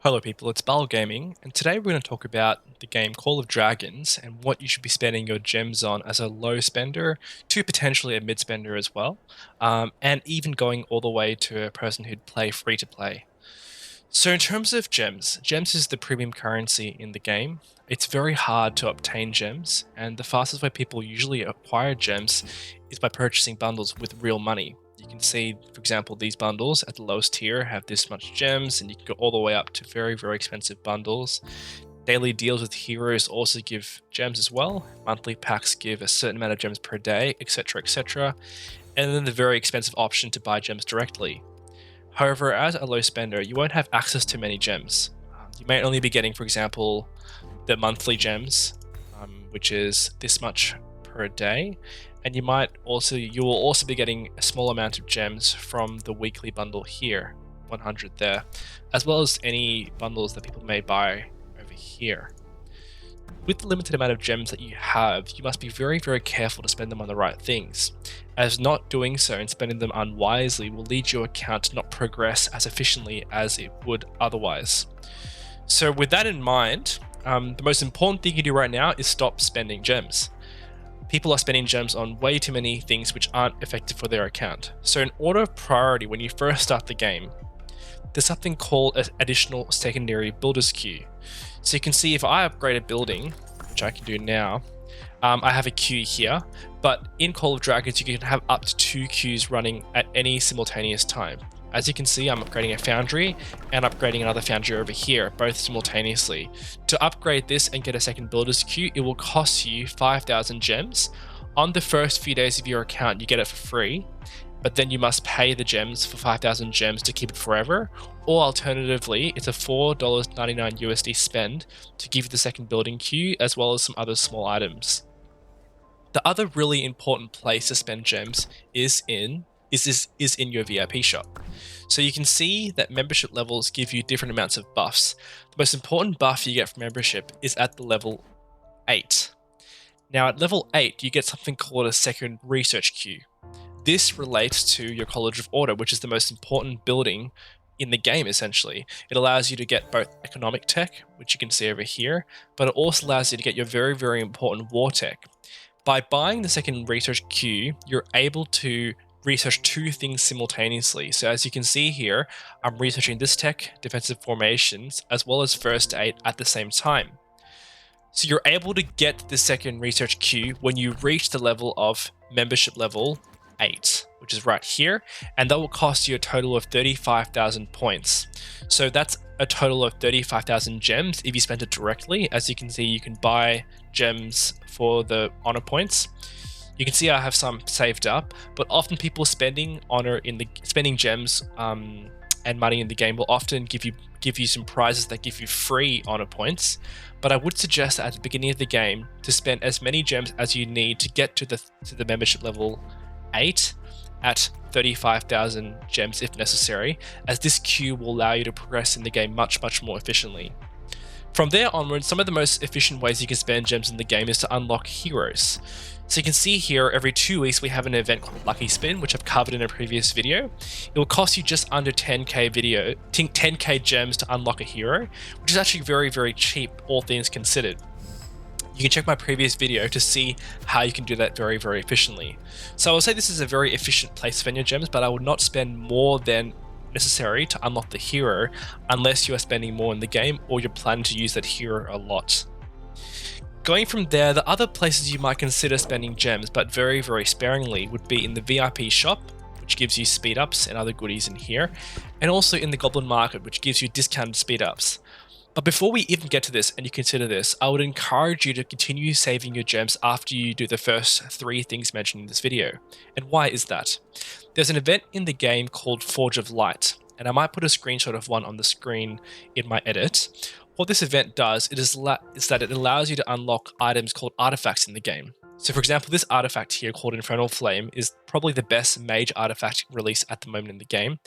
Hello people, it's Baal Gaming, and today we're going to talk about the game Call of Dragons and what you should be spending your gems on as a low spender to potentially a mid spender as well, and even going all the way to a person who'd play free to play. So in terms of gems, gems is the premium currency in the game. It's very hard to obtain gems, and the fastest way people usually acquire gems is by purchasing bundles with real money. You can see, for example, these bundles at the lowest tier have this much gems, and you can go all the way up to very, very expensive bundles. Daily deals with heroes also give gems as well. Monthly packs give a certain amount of gems per day, etc., etc. And then the very expensive option to buy gems directly. However, as a low spender, you won't have access to many gems. You may only be getting, for example, the monthly gems, which is this much per day, and you will also be getting a small amount of gems from the weekly bundle here, 100 there, as well as any bundles that people may buy over here. With the limited amount of gems that you have, you must be very, very careful to spend them on the right things, as not doing so and spending them unwisely will lead your account to not progress as efficiently as it would otherwise. So with that in mind, the most important thing you do right now is stop spending gems. People are spending gems on way too many things which aren't effective for their account. So in order of priority, when you first start the game, there's something called an additional secondary builder's queue. So you can see if I upgrade a building, which I can do now, I have a queue here, but in Call of Dragons, you can have up to 2 queues running at any simultaneous time. As you can see, I'm upgrading a foundry and upgrading another foundry over here, both simultaneously. To upgrade this and get a second builder's queue, it will cost you 5,000 gems. On the first few days of your account, you get it for free, but then you must pay the gems for 5,000 gems to keep it forever, or alternatively, it's a $4.99 USD spend to give you the second building queue, as well as some other small items. The other really important place to spend gems is in your VIP shop. So you can see that membership levels give you different amounts of buffs. The most important buff you get from membership is at the level 8. Now at level 8, you get something called a second research queue. This relates to your College of Order, which is the most important building in the game, essentially. It allows you to get both economic tech, which you can see over here, but it also allows you to get your very, very important war tech. By buying the second research queue, you're able to research 2 things simultaneously. So as you can see here, I'm researching this tech, defensive formations, as well as first aid at the same time. So you're able to get the second research queue when you reach the level of membership level 8, which is right here, and that will cost you a total of 35,000 points. So that's a total of 35,000 gems if you spend it directly. As you can see, you can buy gems for the honor points. You can see I have some saved up, but often people spending gems and money in the game will often give you some prizes that give you free honor points. But I would suggest at the beginning of the game to spend as many gems as you need to get to the membership level 8 at 35,000 gems if necessary, as this queue will allow you to progress in the game much, much more efficiently. From there onwards, some of the most efficient ways you can spend gems in the game is to unlock heroes. So you can see here, every 2 weeks we have an event called Lucky Spin, which I've covered in a previous video. It will cost you just under 10k gems to unlock a hero, which is actually very, very cheap, all things considered. You can check my previous video to see how you can do that very, very efficiently. So I will say this is a very efficient place to spend your gems, but I would not spend more than necessary to unlock the hero unless you are spending more in the game or you're planning to use that hero a lot. Going from there, the other places you might consider spending gems, but very, very sparingly, would be in the VIP shop, which gives you speed ups and other goodies in here, and also in the Goblin market, which gives you discounted speed ups. But before we even get to this and you consider this, I would encourage you to continue saving your gems after you do the first 3 things mentioned in this video. And why is that? There's an event in the game called Forge of Light, and I might put a screenshot of one on the screen in my edit. What this event does is that it allows you to unlock items called artifacts in the game. So for example, this artifact here called Infernal Flame is probably the best mage artifact released at the moment in the game.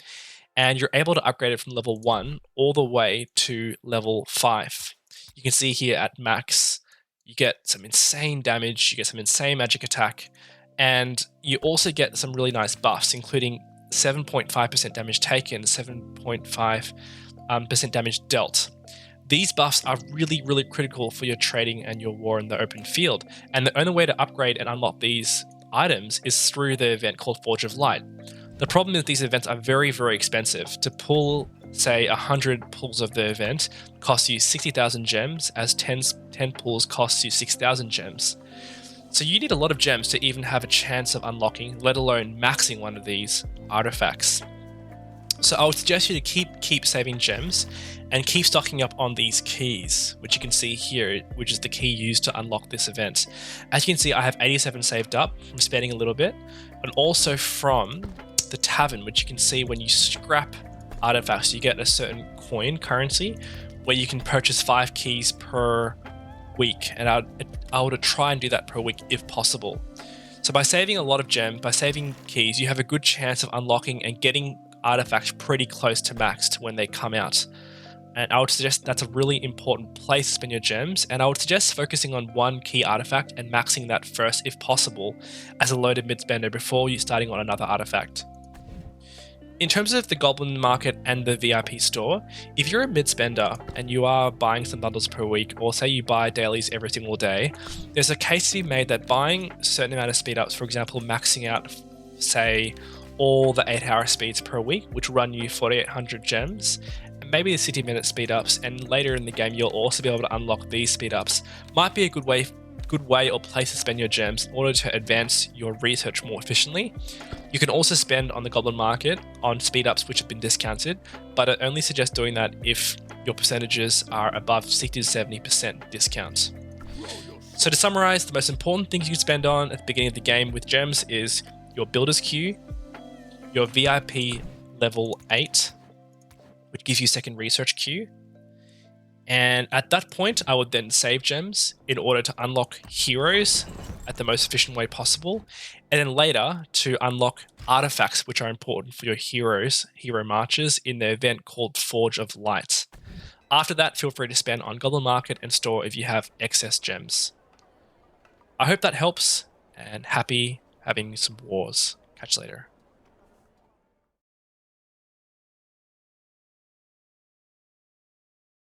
And you're able to upgrade it from level 1 all the way to level 5. You can see here at max, you get some insane damage, you get some insane magic attack, and you also get some really nice buffs, including 7.5% damage taken, 7.5 percent damage dealt. These buffs are really, really critical for your trading and your war in the open field, and the only way to upgrade and unlock these items is through the event called Forge of Light. The problem is these events are very, very expensive. To pull, say, 100 pulls of the event costs you 60,000 gems, as 10 pulls costs you 6,000 gems. So you need a lot of gems to even have a chance of unlocking, let alone maxing one of these artifacts. So I would suggest you to keep saving gems and keep stocking up on these keys, which you can see here, which is the key used to unlock this event. As you can see, I have 87 saved up from spending a little bit, and also from the tavern, which you can see when you scrap artifacts, you get a certain coin currency where you can purchase 5 keys per week, and I would try and do that per week if possible. So by saving a lot of gems, by saving keys, you have a good chance of unlocking and getting artifacts pretty close to maxed when they come out. And I would suggest that's a really important place to spend your gems, and I would suggest focusing on one key artifact and maxing that first if possible as a loaded mid spender before you starting on another artifact. In terms of the Goblin market and the VIP store, if you're a mid spender and you are buying some bundles per week, or say you buy dailies every single day, there's a case to be made that buying a certain amount of speed ups, for example, maxing out, say, all the 8-hour speeds per week, which run you 4,800 gems, and maybe the 60-minute speed ups, and later in the game you'll also be able to unlock these speed ups, might be a good way or place to spend your gems in order to advance your research more efficiently. You can also spend on the Goblin market on speed ups which have been discounted, but I only suggest doing that if your percentages are above 60 to 70% discounts. So to summarize, the most important things you can spend on at the beginning of the game with gems is your Builder's Queue, your VIP level 8, which gives you second research queue. And at that point, I would then save gems in order to unlock heroes at the most efficient way possible. And then later to unlock artifacts, which are important for your hero marches in the event called Forge of Light. After that, feel free to spend on Goblin Market and store if you have excess gems. I hope that helps, and happy having some wars. Catch you later.